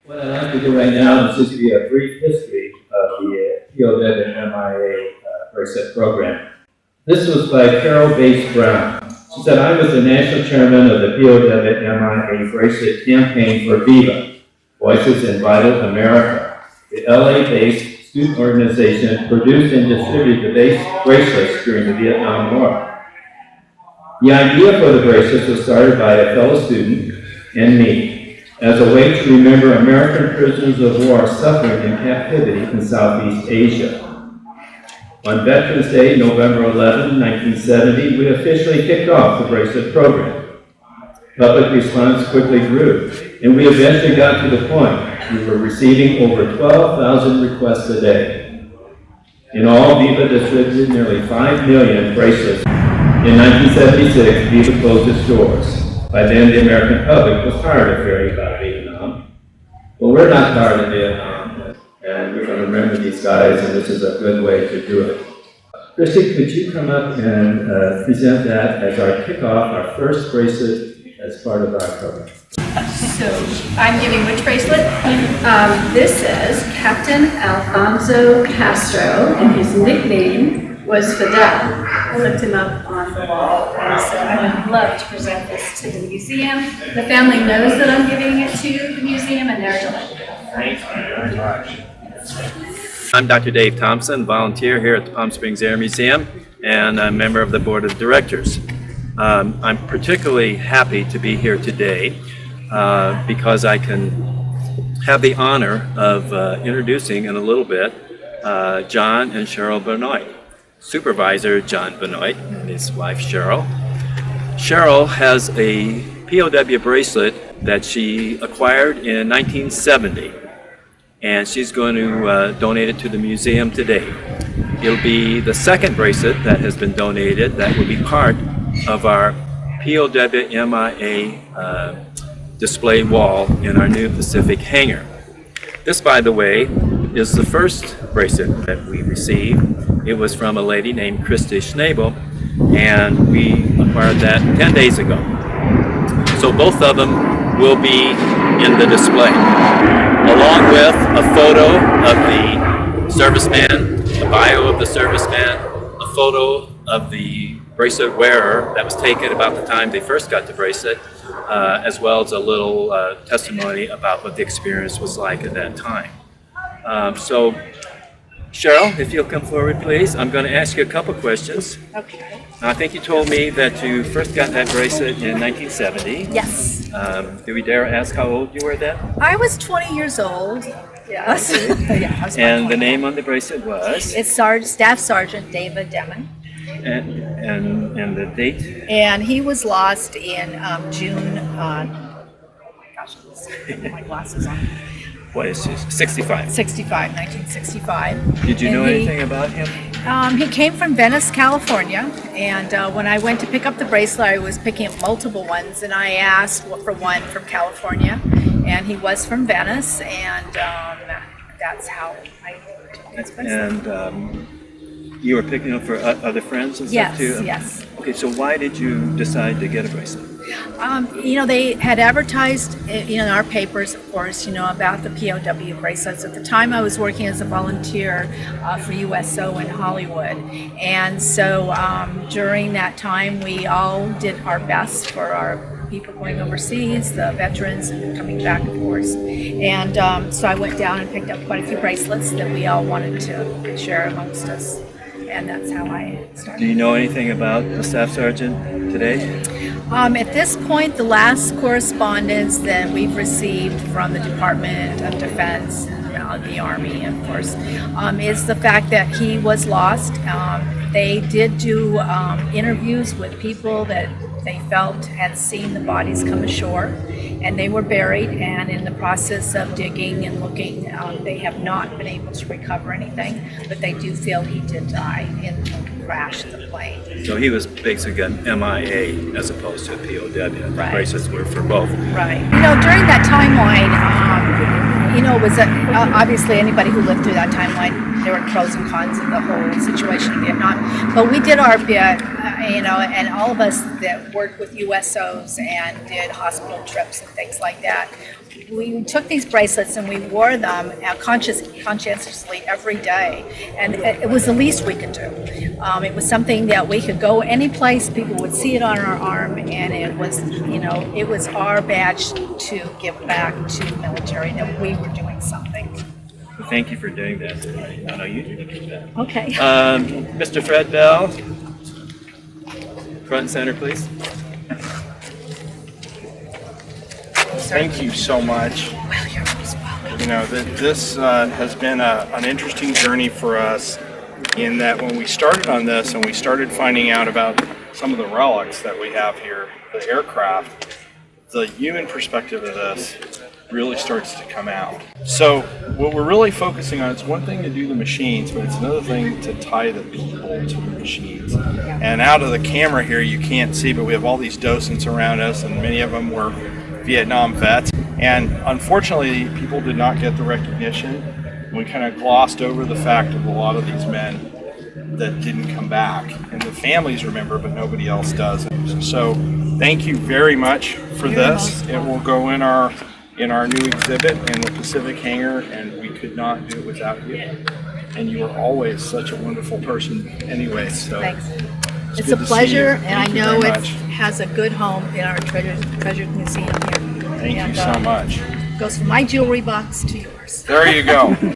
What I'd like to do right now is just give you a brief history of the POW and MIA bracelet program. This was by Carol Bates Brown. She said, I was the national chairman of the POW MIA bracelet campaign for VIVA, Voices in Vital America. The LA-based student organization produced and distributed the bracelets during the Vietnam War. The idea for the bracelets was started by a fellow student and me, as a way to remember American prisoners of war suffering in captivity in Southeast Asia. On Veterans Day, November 11, 1970, we officially kicked off the bracelet program. Public response quickly grew, and we eventually got to the point we were receiving over 12,000 requests a day. In all, Viva distributed nearly 5 million bracelets. In 1976, Viva closed its doors. By then, the American public was tired of hearing about Vietnam. Well, we're not tired of Vietnam, and we're going to remember these guys, and this is a good way to do it. Christy, could you come up and present that as our kickoff, our first bracelet as part of our program? So, I'm giving which bracelet? This says Captain Alfonso Castro, and his nickname was Fidel. I looked him up on the wall, and so I would love to present this to the museum. The family knows that I'm giving it to the museum, and they're delighted. Thank you very much. I'm Dr. Dave Thompson, volunteer here at the Palm Springs Air Museum, and a member of the board of directors. I'm particularly happy to be here today because I can have the honor of introducing in a little bit John and Cheryl Benoit. Supervisor John Benoit and his wife Cheryl. Cheryl has a POW bracelet that she acquired in 1970, and she's going to donate it to the museum today. It'll be the second bracelet that has been donated that will be part of our POW MIA display wall in our new Pacific hangar. This, by the way, is the first bracelet that we received. It was from a lady named Christy Schnabel, and we acquired that 10 days ago. So both of them will be in the display, along with a photo of the serviceman, a bio of the serviceman, a photo of the bracelet wearer that was taken about the time they first got the bracelet, as well as a little testimony about what the experience was like at that time. So, Cheryl, if you'll come forward, please. I'm going to ask you a couple questions. Okay. I think you told me that you first got that bracelet in 1970. Yes. Do we dare ask how old you were then? I was 20 years old. Yes. Yeah, I was about And the 20. name on the bracelet was? It's Staff Sergeant David Demon. And the date? And he was lost in June, oh my gosh, my glasses on. What is this? 65. 1965. Did you know anything about him? He came from Venice, California, and when I went to pick up the bracelet, I was picking up multiple ones, and I asked for one from California, and he was from Venice, and that's how I took his bracelet. And you were picking up for other friends and Yes, stuff too? yes. Okay, so why did you decide to get a bracelet? They had advertised, in our papers, of course, about the POW bracelets. At the time, I was working as a volunteer for USO in Hollywood. And so during that time, we all did our best for our people going overseas, the veterans, and coming back, of course. And so I went down and picked up quite a few bracelets that we all wanted to share amongst us. And that's how I started. Do you know anything about the staff sergeant today? At this point, the last correspondence that we've received from the Department of Defense, the Army, of course, is the fact that he was lost. They did do interviews with people that they felt had seen the bodies come ashore, and they were buried, and in the process of digging and looking, they have not been able to recover anything, but they do feel he did die in the crash of the plane. So he was basically an MIA as opposed to a POW. The Right. bracelets were for both. Right. During that timeline, it was obviously anybody who lived through that timeline, there were pros and cons of the whole situation in Vietnam. But we did our bit, and all of us that worked with USOs and did hospital trips and things like that, we took these bracelets and we wore them conscientiously every day, and it was the least we could do. It was something that we could go any place, people would see it on our arm, and it was, it was our badge to give back to the military that we were doing something. Well, thank you for doing that. I know you did that. Okay. Mr. Fred Bell, front and center, please. Thank you so much. Well, you're most welcome. This has been an interesting journey for us in that when we started on this and we started finding out about some of the relics that we have here, the aircraft, the human perspective of this really starts to come out. So what we're really focusing on, it's one thing to do the machines, but it's another thing to tie the people to the machines. And out of the camera here, you can't see, but we have all these docents around us, and many of them were Vietnam vets. And unfortunately, people did not get the recognition. We kind of glossed over the fact of a lot of these men that didn't come back. And the families remember, but nobody else does. So thank you very much for this. It will go in our new exhibit in the Pacific hangar, and we could not do it without you. And you are always such a wonderful person anyway. So Thanks. It's good a to see pleasure, you. and I Thank you know very it much. has a good home in our treasure museum here. Thank And, you so much. Goes from my jewelry box to yours. There you go.